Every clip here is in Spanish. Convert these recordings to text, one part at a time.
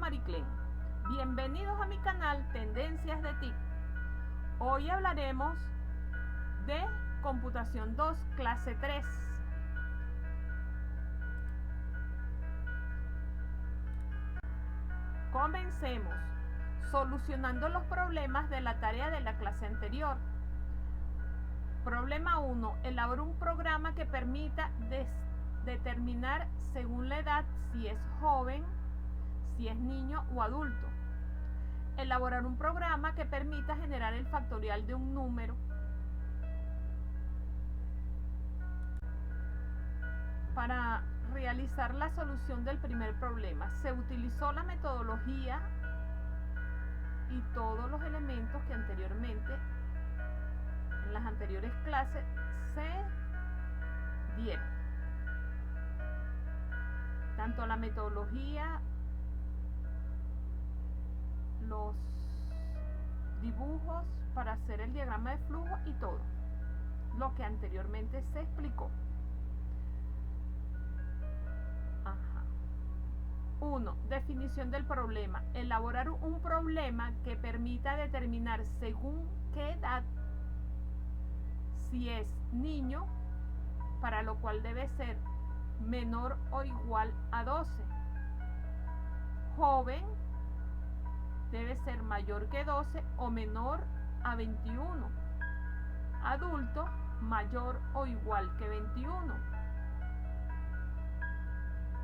Mariclen. Bienvenidos a mi canal Tendencias de TIC. Hoy hablaremos de Computación 2, clase 3. Comencemos solucionando los problemas de la tarea de la clase anterior. Problema 1. Elabora un programa que permita determinar según la edad si es joven, si es niño o adulto. Elaborar un programa que permita generar el factorial de un número. Para realizar la solución del primer problema, se utilizó la metodología y todos los elementos que anteriormente, en las anteriores clases, se dieron. Tanto la metodología, los dibujos para hacer el diagrama de flujo y todo lo que anteriormente se explicó. 1. Definición del problema. Elaborar un problema que permita determinar según qué edad, si es niño, para lo cual debe ser menor o igual a 12. Joven debe ser mayor que 12 o menor a 21. Adulto, mayor o igual que 21.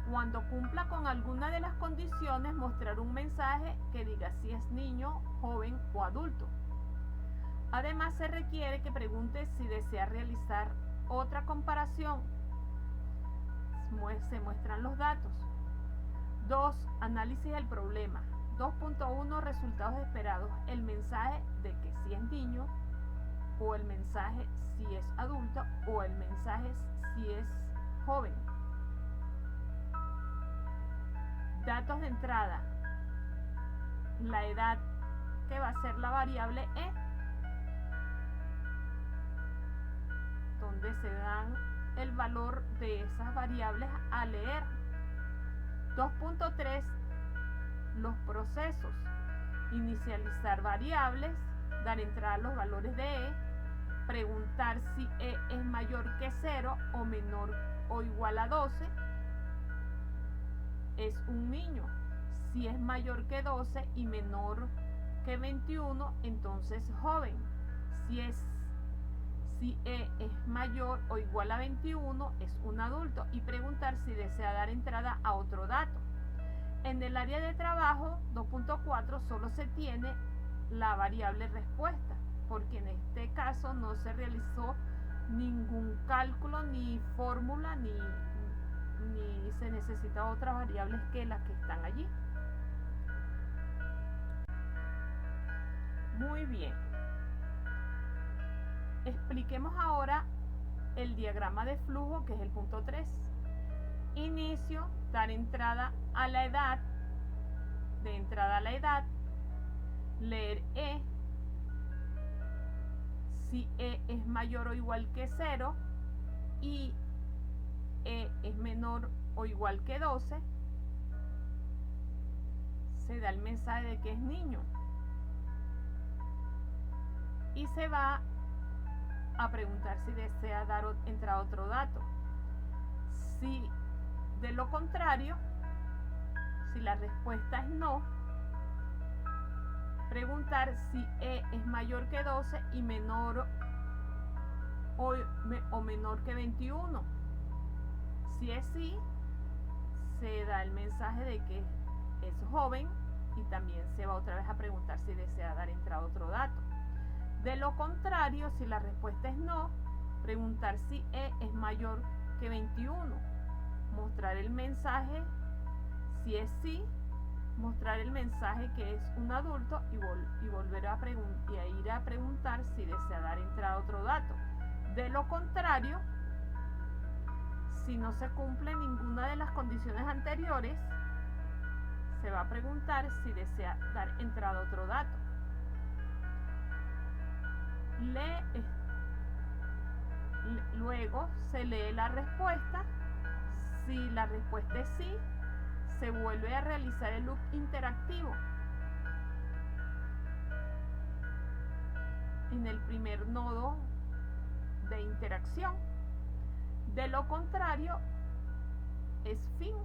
Cuando cumpla con alguna de las condiciones, mostrar un mensaje que diga si es niño, joven o adulto. Además, se requiere que pregunte si desea realizar otra comparación. Se muestran los datos. 2. Análisis del problema. 2.1. Resultados esperados. El mensaje de que si es niño, o el mensaje si es adulto, o el mensaje si es joven. Datos de entrada. La edad, que va a ser la variable E, donde se dan el valor de esas variables a leer. 2.3. Los procesos. Inicializar variables, dar entrada a los valores de E, preguntar si E es mayor que 0 o menor o igual a 12. Es un niño. Si es mayor que 12 y menor que 21, entonces joven. Si E es mayor o igual a 21, es un adulto. Y preguntar si desea dar entrada a otro dato. En el área de trabajo 2.4 solo se tiene la variable respuesta, porque en este caso no se realizó ningún cálculo, ni fórmula, ni se necesitan otras variables que las que están allí. Muy bien. Expliquemos ahora el diagrama de flujo, que es el punto 3. Inicio, dar entrada a la edad, de entrada a la edad, leer E, si E es mayor o igual que 0 y E es menor o igual que 12, se da el mensaje de que es niño y se va a preguntar si desea dar entrada a otro dato. Si de lo contrario, si la respuesta es no, preguntar si E es mayor que 12 y menor o menor que 21. Si es sí, se da el mensaje de que es joven y también se va otra vez a preguntar si desea dar entrada a otro dato. De lo contrario, si la respuesta es no, preguntar si E es mayor que 21. Mostrar el mensaje, si es sí, mostrar el mensaje que es un adulto y volver a ir a preguntar si desea dar entrada a otro dato. De lo contrario, si no se cumple ninguna de las condiciones anteriores, se va a preguntar si desea dar entrada a otro dato. Luego se lee la respuesta. Si la respuesta es sí, se vuelve a realizar el loop interactivo. En el primer nodo de interacción. De lo contrario, es fin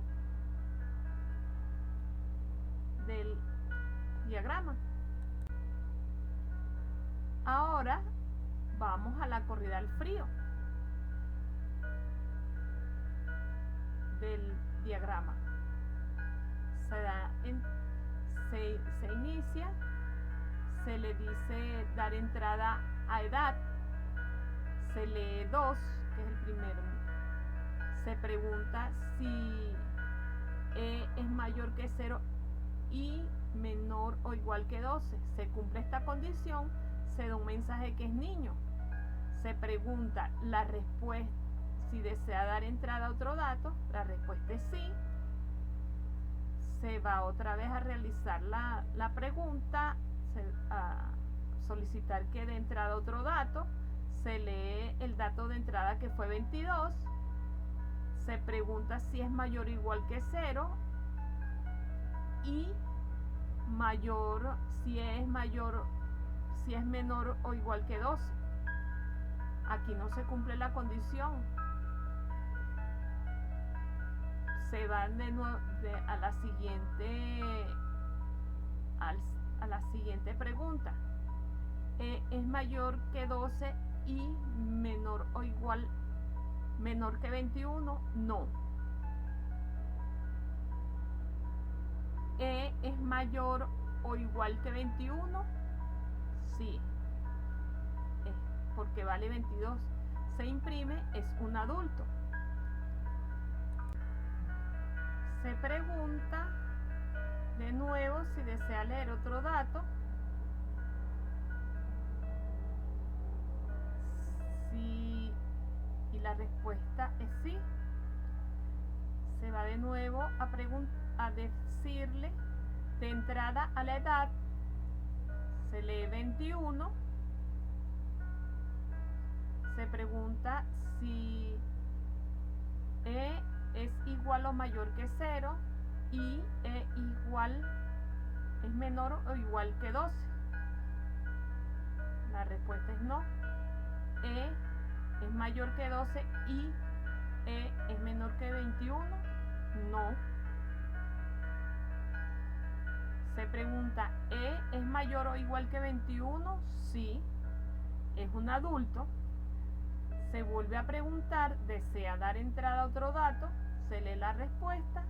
del diagrama. Ahora vamos a la corrida al frío del diagrama. Se inicia, se le dice dar entrada a edad, se lee 2, que es el primero, se pregunta si E es mayor que 0 y menor o igual que 12. Se cumple esta condición, se da un mensaje que es niño. Se pregunta la respuesta, si desea dar entrada a otro dato, la respuesta es sí. Se va otra vez a realizar la pregunta, a solicitar que dé entrada a otro dato. Se lee el dato de entrada que fue 22. Se pregunta si es mayor o igual que 0 y si es menor o igual que 12. Aquí no se cumple la condición. Se van de nuevo a la siguiente pregunta. ¿Es mayor que 12 y menor que 21? No. ¿Es mayor o igual que 21? Sí, porque vale 22. Se imprime, es un adulto. Se pregunta de nuevo si desea leer otro dato. Y la respuesta es sí. Se va de nuevo a decirle de entrada a la edad. Se lee 21. Se pregunta si E es igual o mayor que 0 y es menor o igual que 12. La respuesta es no. E es mayor que 12 y E es menor que 21. No. Se pregunta, ¿E es mayor o igual que 21? Sí. Es un adulto. Se vuelve a preguntar, ¿desea dar entrada a otro dato? Se lee la respuesta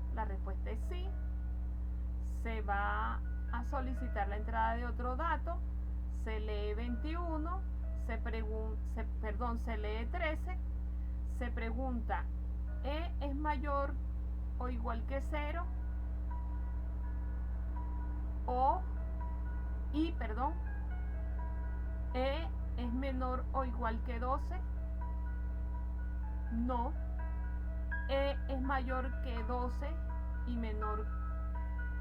es sí. Se va a solicitar la entrada de otro dato, se lee 21, se lee 13, se pregunta, ¿E es mayor o igual que 0? ¿E es menor o igual que 12? No. ¿E es mayor que 12 y menor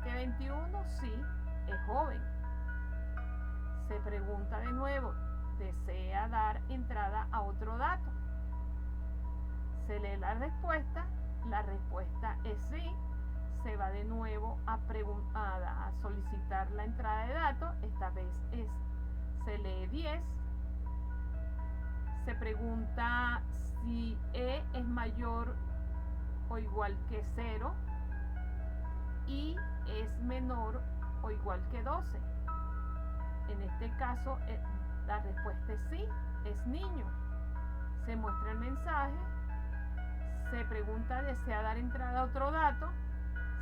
que 21? Sí, es joven. Se pregunta de nuevo, ¿desea dar entrada a otro dato? Se lee la respuesta es sí. Se va de nuevo a solicitar la entrada de datos, esta vez se lee 10. Se pregunta si E es mayor o igual que 0 y es menor o igual que 12. En este caso la respuesta es sí, es niño. Se muestra el mensaje, se pregunta, ¿desea dar entrada a otro dato?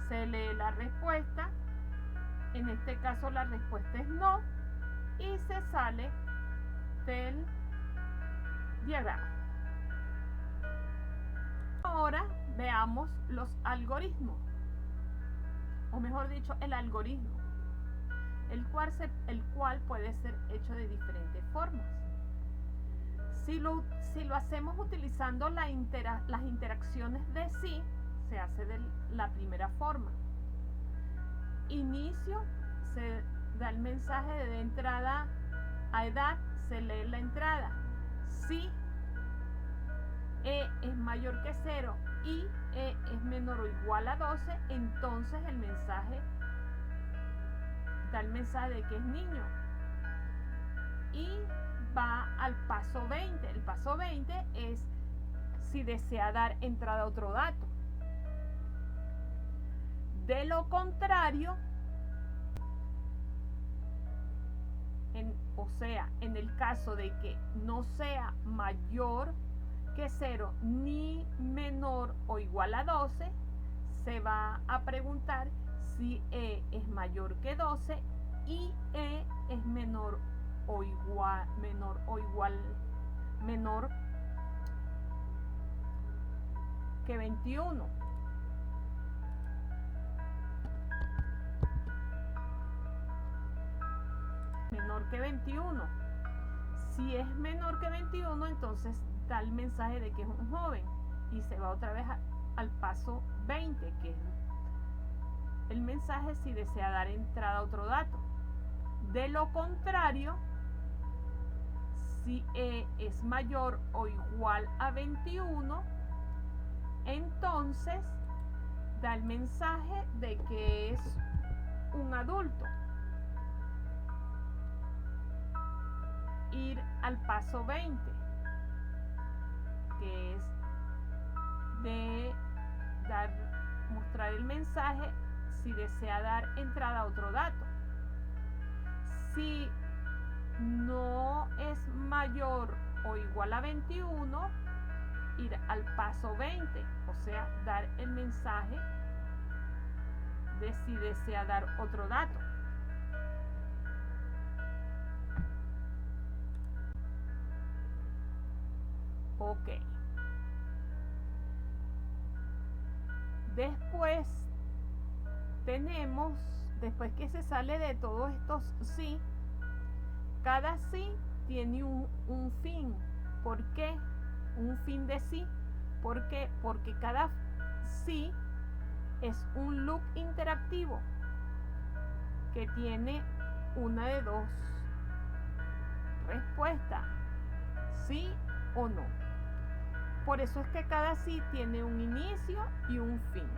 Se lee la respuesta, en este caso la respuesta es no, y se sale del diagrama. Ahora veamos los algoritmos, o mejor dicho, el algoritmo, el cual puede ser hecho de diferentes formas. Si lo hacemos utilizando las interacciones de sí, se hace de la primera forma. Inicio, se da el mensaje de entrada a edad, se lee la entrada. Si E es mayor que 0 y E es menor menor o igual a 12, entonces el mensaje da el mensaje de que es niño. Y va al paso 20. El paso 20 es si desea dar entrada a otro dato. De lo contrario, en el caso de que no sea mayor que 0 ni menor o igual a 12, se va a preguntar si E es mayor que 12 y E es menor que 21. Menor que 21. Si es menor que 21, entonces da el mensaje de que es un joven y se va otra vez al paso 20, que es el mensaje si desea dar entrada a otro dato. De lo contrario, si E es mayor o igual a 21, entonces da el mensaje de que es un adulto. Ir al paso 20, que es de mostrar el mensaje si desea dar entrada a otro dato. Si no es mayor o igual a 21, ir al paso 20, o sea, dar el mensaje de si desea dar otro dato. Ok. Después después que se sale de todos estos sí, cada sí tiene un fin. ¿Por qué? Un fin de sí. ¿Por qué? Porque cada sí es un loop interactivo que tiene una de dos respuestas, sí o no. Por eso es que cada sí tiene un inicio y un fin.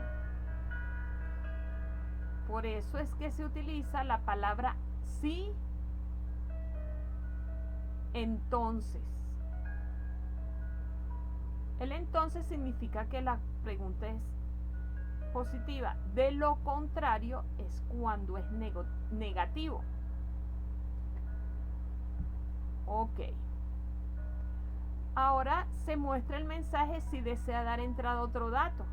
Por eso es que se utiliza la palabra sí, entonces. El entonces significa que la pregunta es positiva. De lo contrario es cuando es negativo. Ok. Ahora se muestra el mensaje si desea dar entrada a otro dato.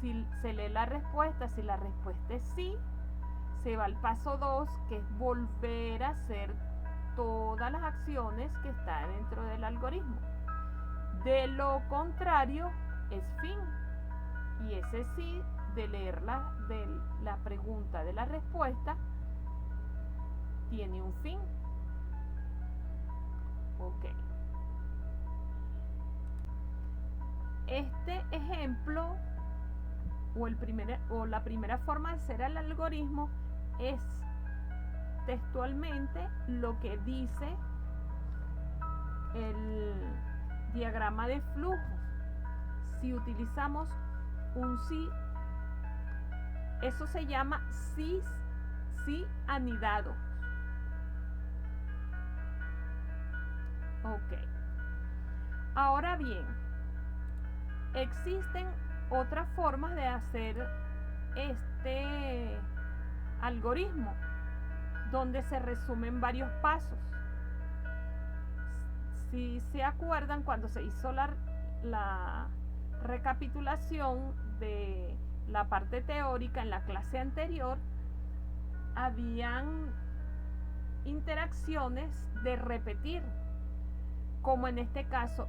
Si se lee la respuesta, si la respuesta es sí, se va al paso 2, que es volver a hacer todas las acciones que están dentro del algoritmo. De lo contrario es fin. Y ese sí, de leer la pregunta de la respuesta, tiene un fin. Ok. Este ejemplo o la primera forma de hacer el algoritmo es textualmente lo que dice el diagrama de flujo. Si utilizamos un sí, eso se llama sí anidado. Ok. Ahora bien, existen otras formas de hacer este algoritmo donde se resumen varios pasos. Si se acuerdan, cuando se hizo la recapitulación de la parte teórica en la clase anterior, habían interacciones de repetir, como en este caso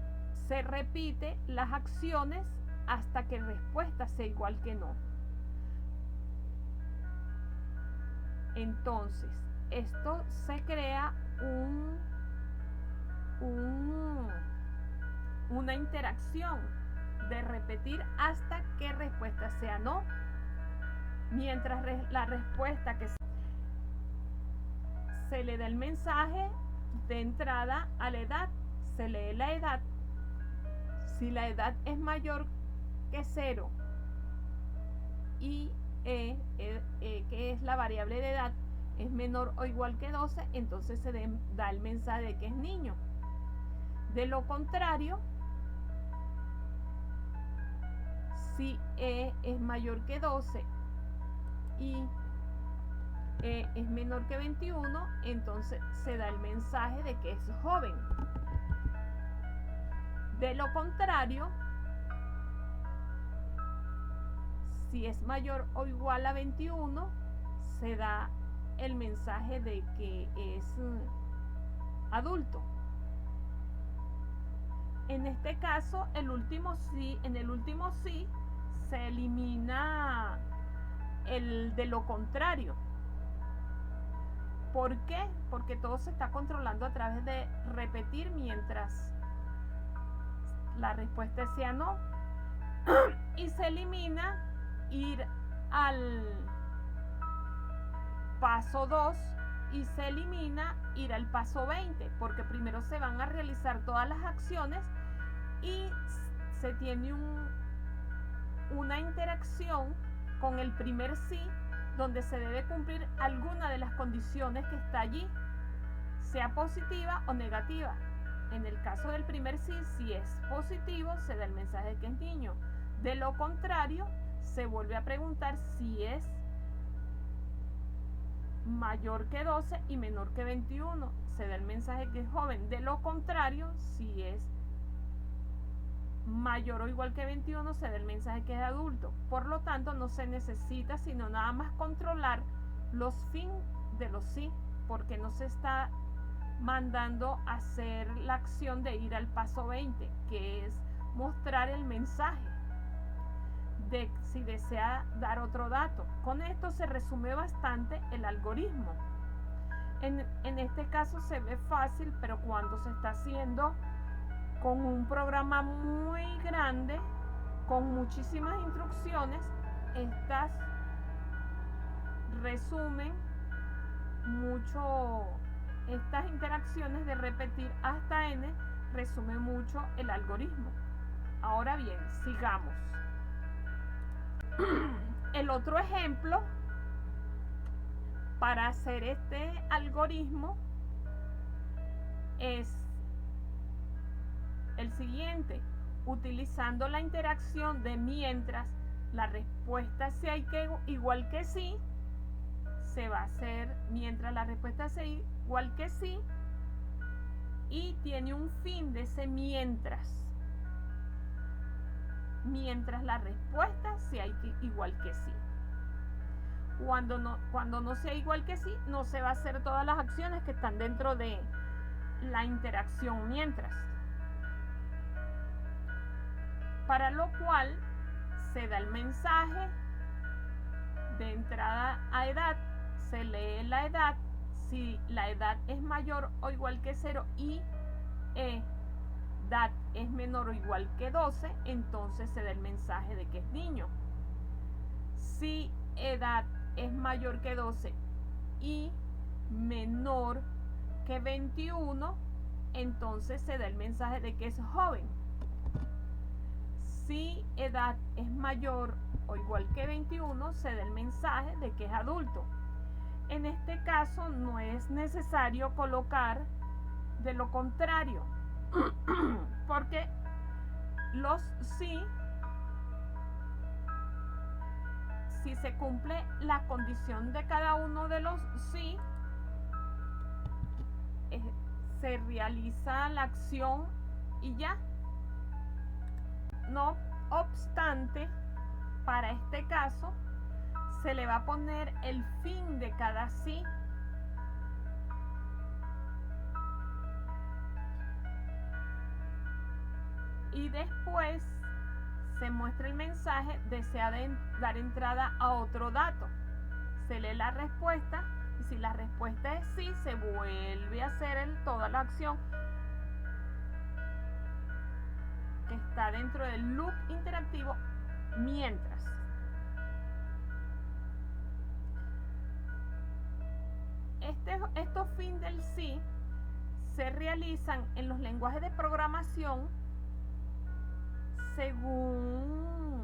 se repite las acciones hasta que la respuesta sea igual que no. Entonces, esto se crea una interacción de repetir hasta que respuesta sea no. Mientras la respuesta que se le da el mensaje de entrada a la edad, se lee la edad. Si la edad es mayor que 0 y que es la variable de edad, es menor o igual que 12, entonces se da el mensaje de que es niño. De lo contrario, si es mayor que 12 y es menor que 21, entonces se da el mensaje de que es joven. De lo contrario, si es mayor o igual a 21, se da el mensaje de que es adulto. En este caso, en el último sí se elimina el de lo contrario. ¿Por qué? Porque todo se está controlando a través de repetir mientras la respuesta sea no. Y se elimina ir al paso 2 y se elimina ir al paso 20, porque primero se van a realizar todas las acciones y se tiene una interacción con el primer sí, donde se debe cumplir alguna de las condiciones que está allí, sea positiva o negativa. En el caso del primer sí, si es positivo, se da el mensaje de que es niño. De lo contrario, se vuelve a preguntar si es mayor que 12 y menor que 21, se da el mensaje que es joven. De lo contrario, si es mayor o igual que 21, se da el mensaje que es adulto. Por lo tanto, no se necesita sino nada más controlar los fin de los sí, porque no se está mandando a hacer la acción de ir al paso 20, que es mostrar el mensaje de si desea dar otro dato. Con esto se resume bastante el algoritmo. En este caso se ve fácil, pero cuando se está haciendo con un programa muy grande, con muchísimas instrucciones, estas resumen mucho, estas interacciones de repetir hasta n resumen mucho el algoritmo. Ahora bien, sigamos. El otro ejemplo para hacer este algoritmo es el siguiente: utilizando la interacción de mientras la respuesta sea igual que sí, se va a hacer mientras la respuesta sea igual que sí y tiene un fin de ese mientras la respuesta sea igual que sí. Cuando no sea igual que sí, no se va a hacer todas las acciones que están dentro de la interacción mientras. Para lo cual se da el mensaje de entrada a edad, se lee la edad. Si la edad es mayor o igual que 0 y edad es menor o igual que 12, entonces se da el mensaje de que es niño. Si edad es mayor que 12 y menor que 21, entonces se da el mensaje de que es joven. Si edad es mayor o igual que 21, se da el mensaje de que es adulto. En este caso no es necesario colocar de lo contrario, porque los sí, si se cumple la condición de cada uno de los sí, se realiza la acción y ya. No obstante, para este caso se le va a poner el fin de cada sí. Y después se muestra el mensaje: desea dar entrada a otro dato. Se lee la respuesta y si la respuesta es sí, se vuelve a hacer toda la acción que está dentro del loop interactivo mientras. Estos fin del sí se realizan en los lenguajes de programación según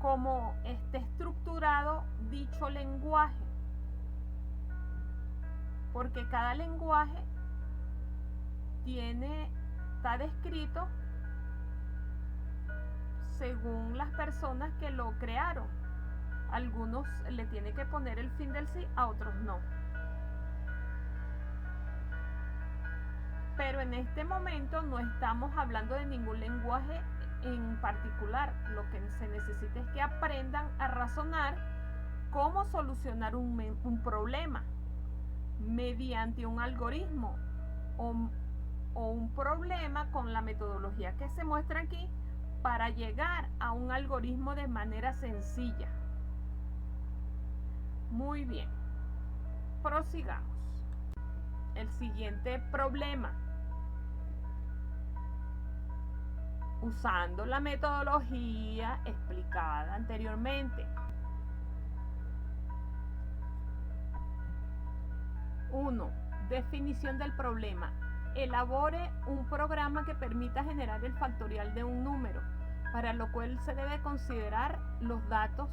cómo esté estructurado dicho lenguaje, porque cada lenguaje está descrito según las personas que lo crearon. Algunos le tienen que poner el fin del sí, a otros no. Pero en este momento no estamos hablando de ningún lenguaje en particular. Lo que se necesita es que aprendan a razonar cómo solucionar un problema mediante un algoritmo o un problema con la metodología que se muestra aquí para llegar a un algoritmo de manera sencilla. Muy bien, prosigamos. El siguiente problema. Usando la metodología explicada anteriormente. 1. Definición del problema. Elabore un programa que permita generar el factorial de un número, para lo cual se debe considerar los datos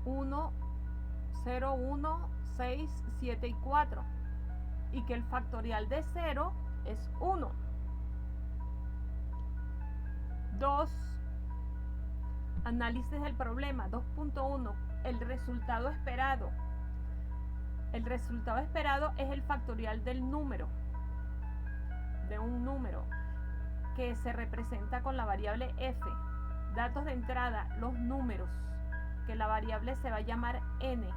1, 0, 1, 6, 7 y 4, y que el factorial de 0 es 1. 2. Análisis del problema. 2.1. El resultado esperado. El resultado esperado es el factorial del número, de un número, que se representa con la variable f. Datos de entrada, los números, que la variable se va a llamar n.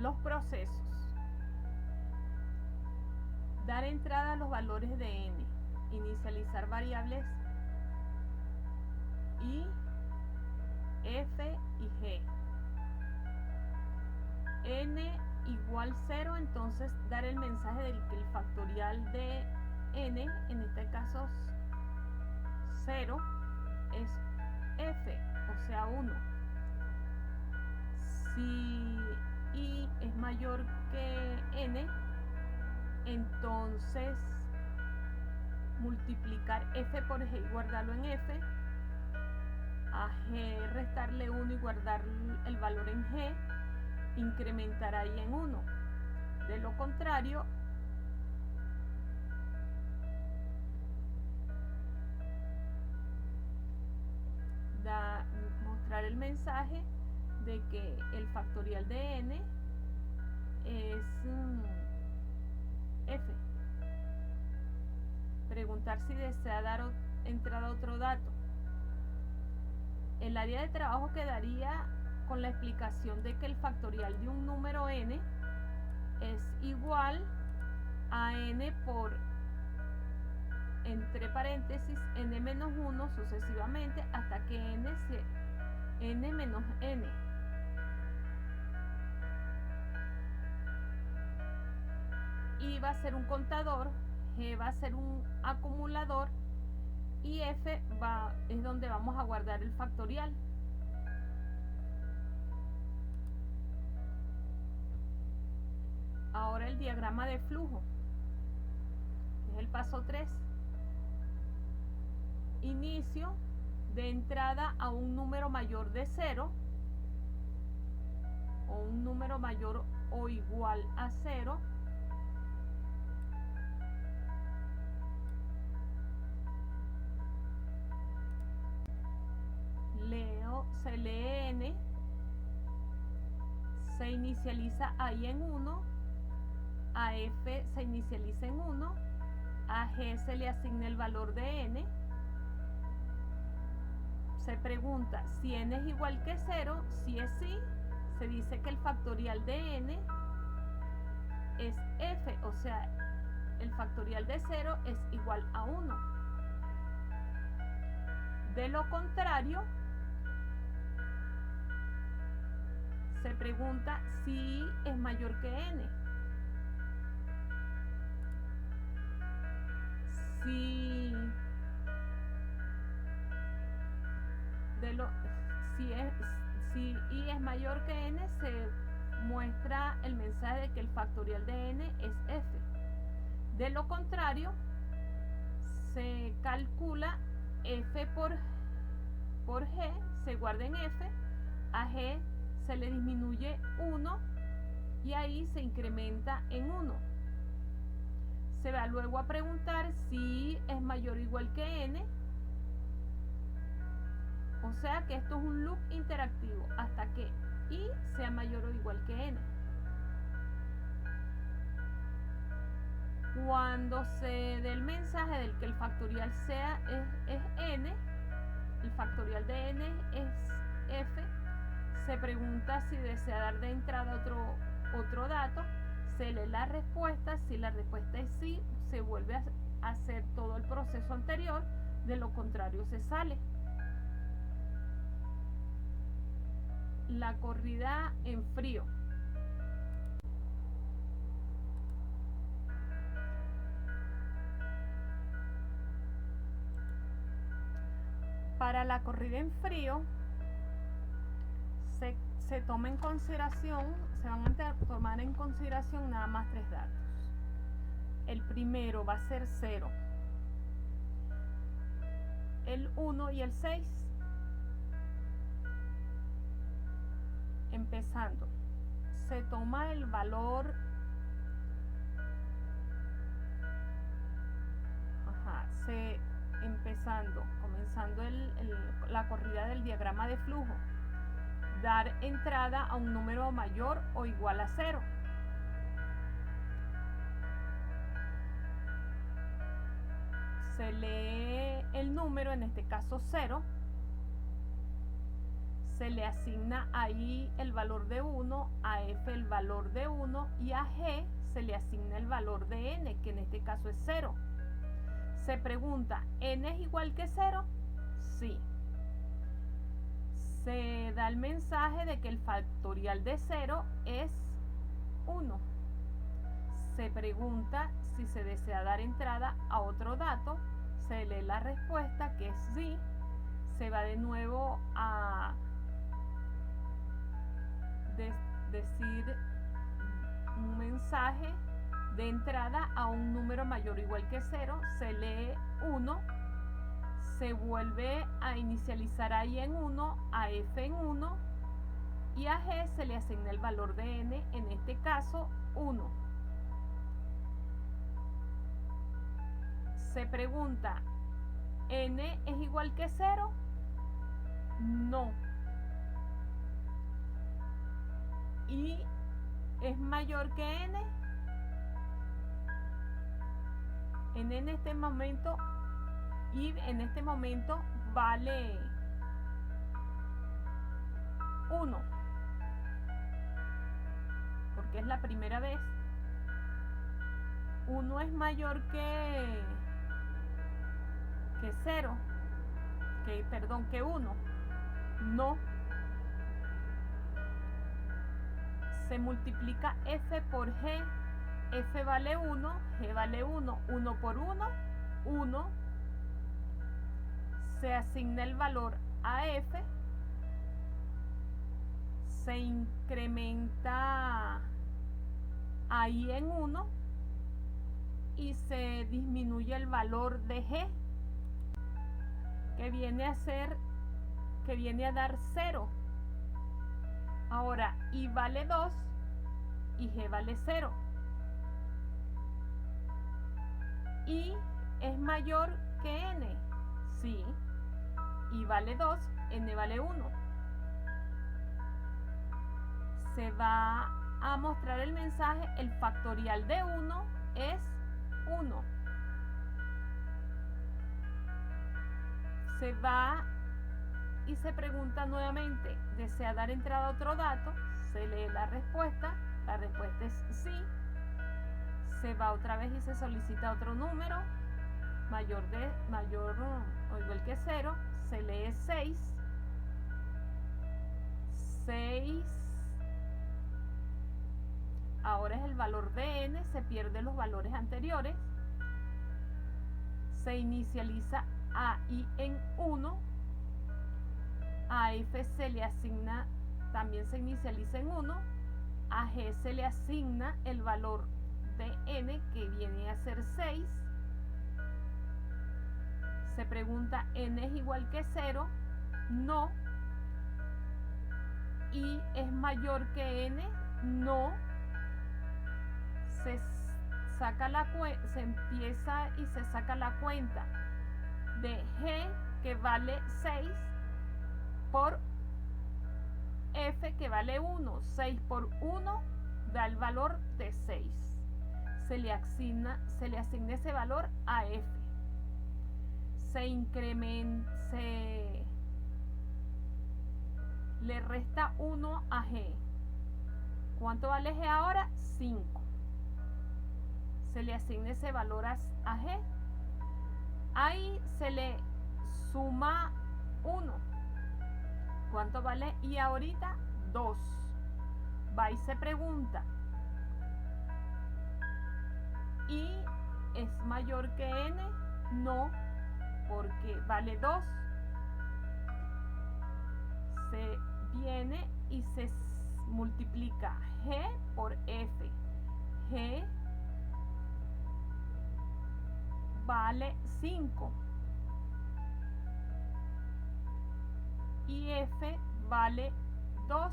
Los procesos. Dar entrada a los valores de n. Inicializar variables i, f y g. N igual 0, entonces dar el mensaje de que el factorial de n, en este caso 0, es f, o sea 1. Si i es mayor que n, entonces multiplicar f por g y guardarlo en f, a g restarle 1 y guardar el valor en g, incrementará y en 1. De lo contrario, mostrar el mensaje de que el factorial de n es f. Preguntar si desea dar entrada a otro dato. El área de trabajo quedaría con la explicación de que el factorial de un número n es igual a n por, entre paréntesis, n menos 1 sucesivamente hasta que n sea n menos n. I va a ser un contador, G va a ser un acumulador y F es donde vamos a guardar el factorial. Ahora el diagrama de flujo, que es el paso 3. Inicio de entrada a un número mayor de 0 o un número mayor o igual a 0. Se lee n, se inicializa ahí en 1, a f se inicializa en 1, a g se le asigna el valor de n. Se pregunta si n es igual que 0, si es sí, se dice que el factorial de n es f, o sea, el factorial de 0 es igual a 1. De lo contrario, se pregunta si es mayor que n. Si i es mayor que n, se muestra el mensaje de que el factorial de n es f. De lo contrario, se calcula f por g, se guarda en f, a g se le disminuye 1 y ahí se incrementa en 1. Se va luego a preguntar si es mayor o igual que n. O sea que esto es un loop interactivo hasta que i sea mayor o igual que n. Cuando se dé el mensaje del que el factorial es n, el factorial de n es f, se pregunta si desea dar de entrada otro dato, se lee la respuesta, si la respuesta es sí, se vuelve a hacer todo el proceso anterior, de lo contrario se sale. La corrida en frío. Para la corrida en frío se toma en consideración, se van a tomar en consideración nada más 3 datos. El primero va a ser 0, el 1 y el 6. Empezando, se toma el valor, comenzando la corrida del diagrama de flujo, dar entrada a un número mayor o igual a 0. Se lee el número, en este caso 0, se le asigna a i el valor de 1, a f el valor de 1 y a g se le asigna el valor de n, que en este caso es 0. Se pregunta, ¿n es igual que 0? Sí. Se da el mensaje de que el factorial de 0 es 1. Se pregunta si se desea dar entrada a otro dato, se lee la respuesta, que es sí. Se va de nuevo a decir un mensaje de entrada a un número mayor o igual que 0, se lee 1, se vuelve a inicializar a i en 1, a f en 1 y a g se le asigna el valor de n, en este caso 1. Se pregunta, ¿n es igual que 0? No. ¿Y es mayor que n? En este momento, y en este momento vale 1, porque es la primera vez. 1 es mayor que 0, que 1. No. Se multiplica f por g. F vale 1, g vale 1. 1 por 1, 1. Se asigna el valor a f. Se incrementa a i en 1 y se disminuye el valor de g, que viene a dar 0. Ahora i vale 2 y g vale 0. I es mayor que n. Sí. I vale 2, n vale 1. Se va a mostrar el mensaje, el factorial de 1 es 1. Se va y se pregunta nuevamente, ¿desea dar entrada a otro dato? Se lee la respuesta es sí. Se va otra vez y se solicita otro número mayor o igual que 0. Se lee 6. 6 ahora es el valor de n, se pierden los valores anteriores. Se inicializa a i en 1. A f se le asigna, también se inicializa en 1. A g se le asigna el valor de n, que viene a ser 6. Se pregunta, ¿n es igual que 0? No. ¿Y es mayor que n? No. Se empieza y se saca la cuenta de g, que vale 6, por f, que vale 1. 6 por 1 da el valor de 6. Se le asigna ese valor a f. Le resta 1 a g. ¿Cuánto vale g ahora? 5. Se le asigna ese valor a g. Ahí se le suma 1. ¿Cuánto vale y ahorita? 2. Va y se pregunta, ¿y es mayor que n? No, porque vale 2. Se viene y se multiplica g por f. G vale 5 y f vale 2.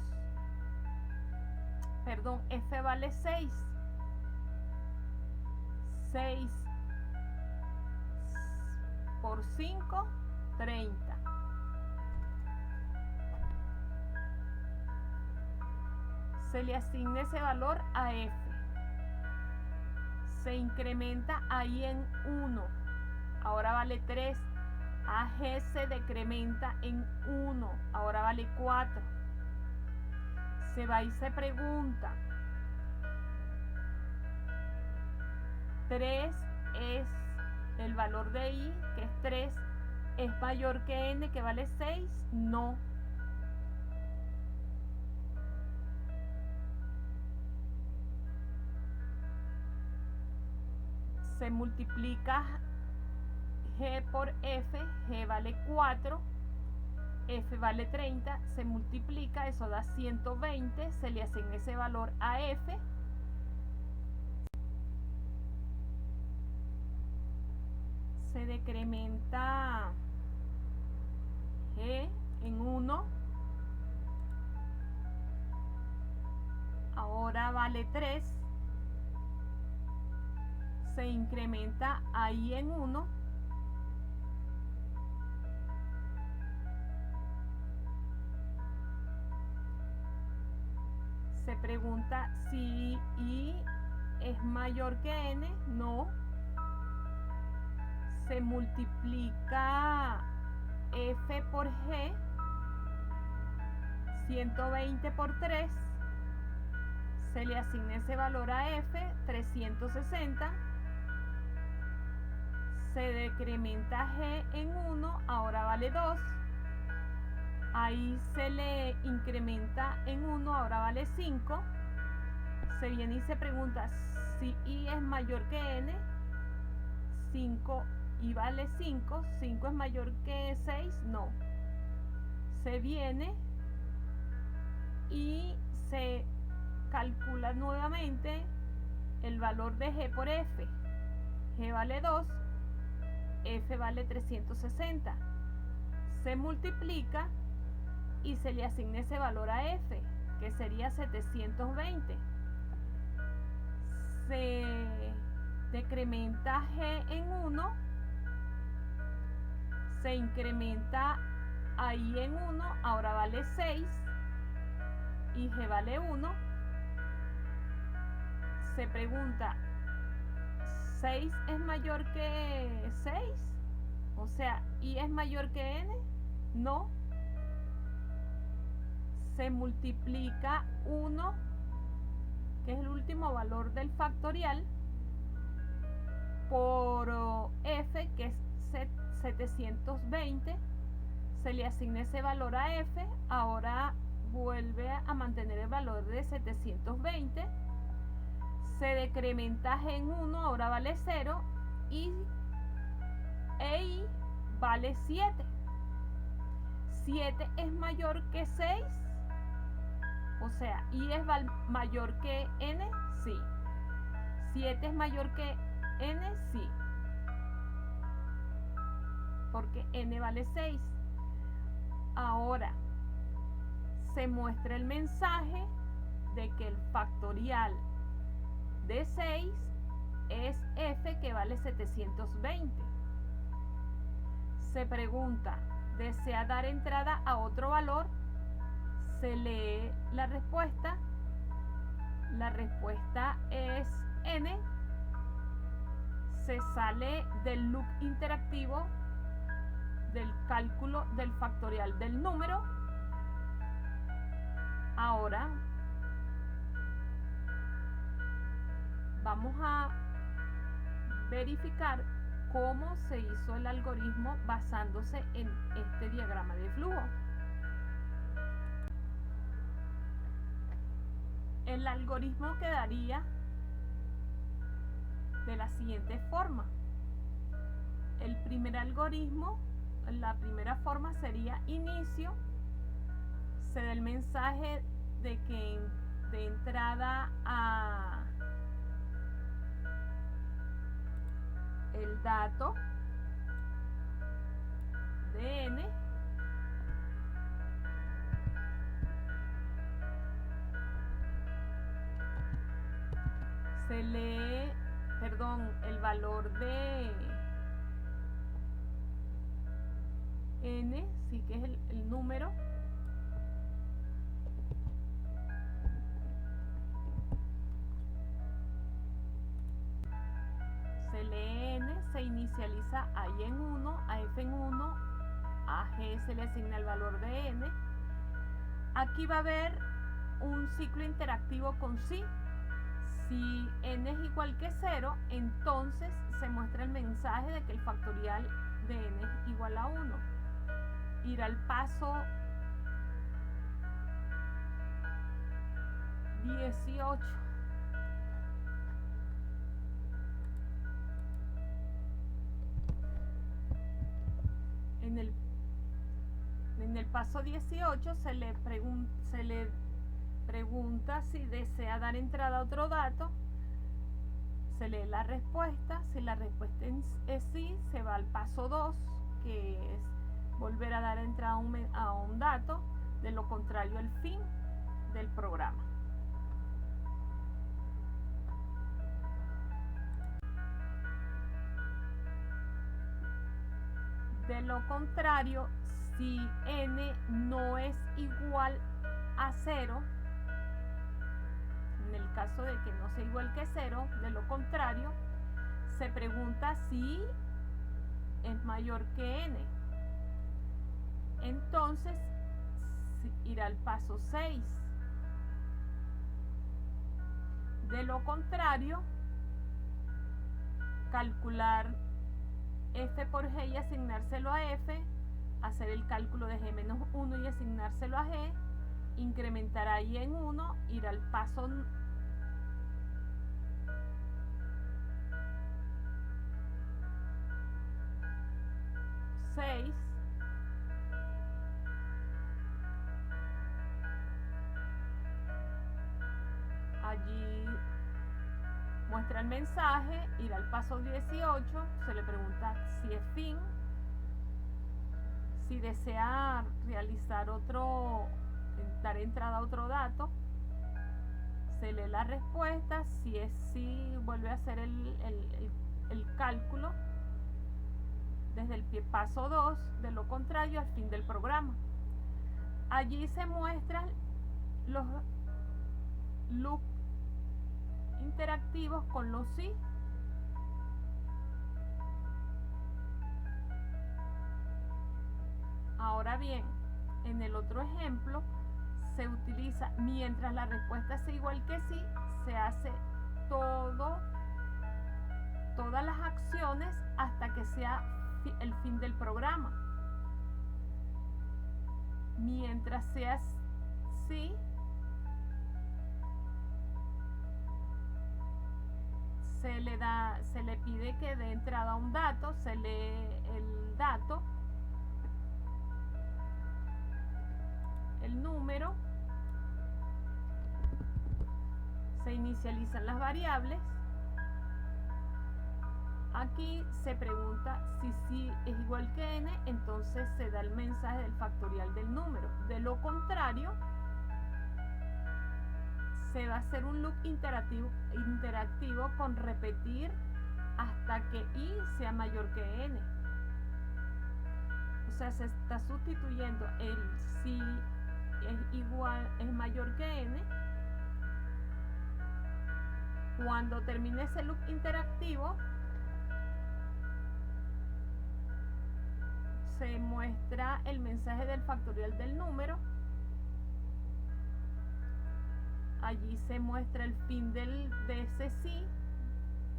Perdón, f vale 6. 6 por 5, 30. Se le asigna ese valor a f. Se incrementa ahí en 1. Ahora vale 3. A g se decrementa en 1. Ahora vale 4. Se va y se pregunta, 3 es el valor de i, que es 3, ¿es mayor que n, que vale 6? No. Se multiplica g por f. G vale 4, f vale 30, se multiplica, eso da 120, se le asigna ese valor a f. Se decrementa g en 1. Ahora vale 3. Se incrementa ahí en 1. Se pregunta si i es mayor que n. No. Se multiplica f por g. 120 por 3. Se le asigna ese valor a f, 360. Se decrementa g en 1, ahora vale 2. Ahí se le incrementa en 1, ahora vale 5. Se viene y se pregunta si i es mayor que n. 5 y vale 5. 5 es mayor que 6, no. Se viene y se calcula nuevamente el valor de g por f. G vale 2, f vale 360. Se multiplica y se le asigna ese valor a f, que sería 720. Se decrementa g en 1. Se incrementa ahí en 1, ahora vale 6 y g vale 1. Se pregunta, ¿6 es mayor que 6? O sea, ¿i es mayor que n? No. Se multiplica 1, que es el último valor del factorial, por f, que es 720. Se le asigna ese valor a f. Ahora vuelve a mantener el valor de 720. Se decrementa g en 1, ahora vale 0. Y i vale 7. 7 es mayor que 6. O sea, i es mayor que n, sí. 7 es mayor que n, sí, porque n vale 6. Ahora se muestra el mensaje de que el factorial de 6 es f, que vale 720. Se pregunta, ¿desea dar entrada a otro valor? Se lee la respuesta. La respuesta es n. Se sale del loop interactivo del cálculo del factorial del número. Ahora vamos a verificar cómo se hizo el algoritmo basándose en este diagrama de flujo. El algoritmo quedaría de la siguiente forma. El primer algoritmo, la primera forma sería inicio. Se da el mensaje de que de entrada a el dato de n, se lee, el valor de n, sí, que es el número, se lee n, se inicializa a y en 1, a f en 1, a g se le asigna el valor de n. Aquí va a haber un ciclo interactivo con sí. Si n es igual que 0, entonces se muestra el mensaje de que el factorial de n es igual a 1. Ir al paso 18. En el paso 18 se le pregunta si desea dar entrada a otro dato. Se lee la respuesta. Si la respuesta es sí, se va al paso 2, que es volver a dar entrada a un dato. De lo contrario, el fin del programa. De lo contrario, si n no es igual a 0, en el caso de que no sea igual que 0, de lo contrario, se pregunta si es mayor que n. Entonces, irá al paso 6. De lo contrario, calcular f por g y asignárselo a f, hacer el cálculo de g menos 1 y asignárselo a g, incrementar a y en 1, ir al paso 6, allí muestra el mensaje, ir al paso 18, se le pregunta si es fin, si desea realizar dar entrada a otro dato, se lee la respuesta, si es sí, vuelve a hacer el cálculo desde el paso 2, de lo contrario al fin del programa. Allí se muestran los loops interactivos con los sí. Ahora bien, en el otro ejemplo se utiliza, mientras la respuesta sea igual que sí, se hace todas las acciones hasta que sea el fin del programa. Mientras sea sí, se le pide que dé entrada a un dato, se lee el dato, el número, se inicializan las variables, Aquí se pregunta si sí es igual que n, entonces se da el mensaje del factorial del número. De lo contrario, se va a hacer un loop interactivo con repetir hasta que i sea mayor que n. O sea, se está sustituyendo el si es mayor que n. Cuando termine ese loop interactivo, se muestra el mensaje del factorial del número. Allí se muestra el fin de ese sí,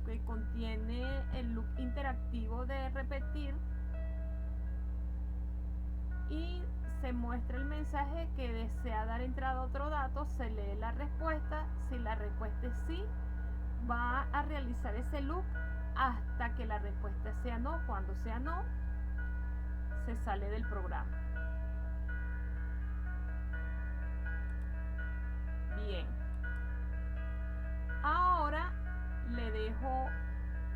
que contiene el loop interactivo de repetir, y se muestra el mensaje que desea dar entrada a otro dato. Se lee la respuesta. Si la respuesta es sí, va a realizar ese loop hasta que la respuesta sea no. Cuando sea no, se sale del programa. Bien. Ahora le dejo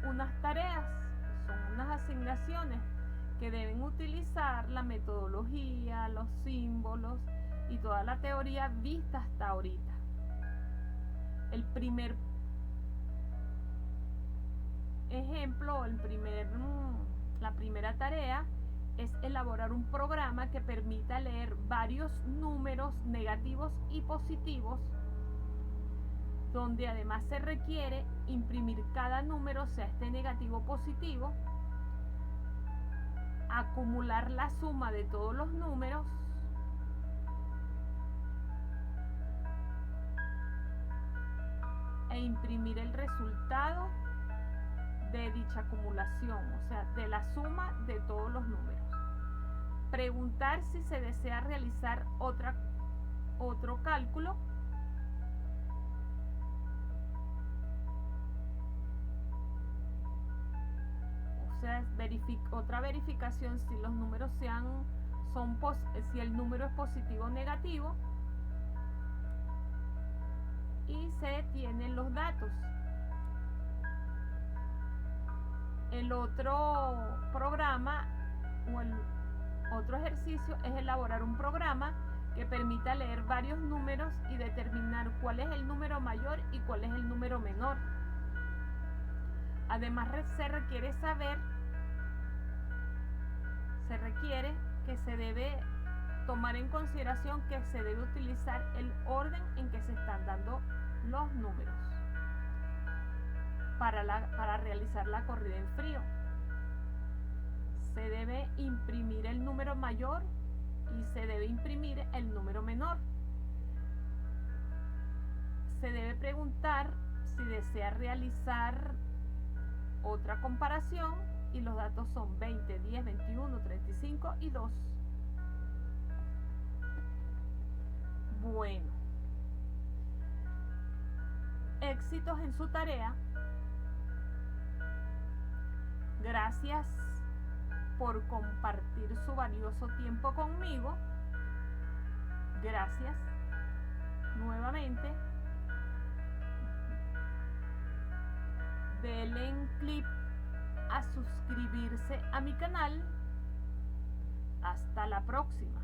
unas tareas, son unas asignaciones que deben utilizar la metodología, los símbolos y toda la teoría vista hasta ahorita. El primer ejemplo, la primera tarea es elaborar un programa que permita leer varios números negativos y positivos, donde además se requiere imprimir cada número, sea este negativo o positivo, acumular la suma de todos los números e imprimir el resultado de dicha acumulación, o sea, de la suma de todos los números. Preguntar si se desea realizar otro cálculo. O sea, otra verificación si los números si el número es positivo o negativo, y se tienen los datos. El otro programa o el otro ejercicio es elaborar un programa que permita leer varios números y determinar cuál es el número mayor y cuál es el número menor. Además, se requiere que se debe tomar en consideración que se debe utilizar el orden en que se están dando los números para realizar la corrida en frío. Se debe imprimir el número mayor y se debe imprimir el número menor. Se debe preguntar si desea realizar otra comparación, y los datos son 20, 10, 21, 35 y 2. Bueno, éxitos en su tarea. Gracias por compartir su valioso tiempo conmigo. Gracias nuevamente. Denle clic a suscribirse a mi canal. Hasta la próxima.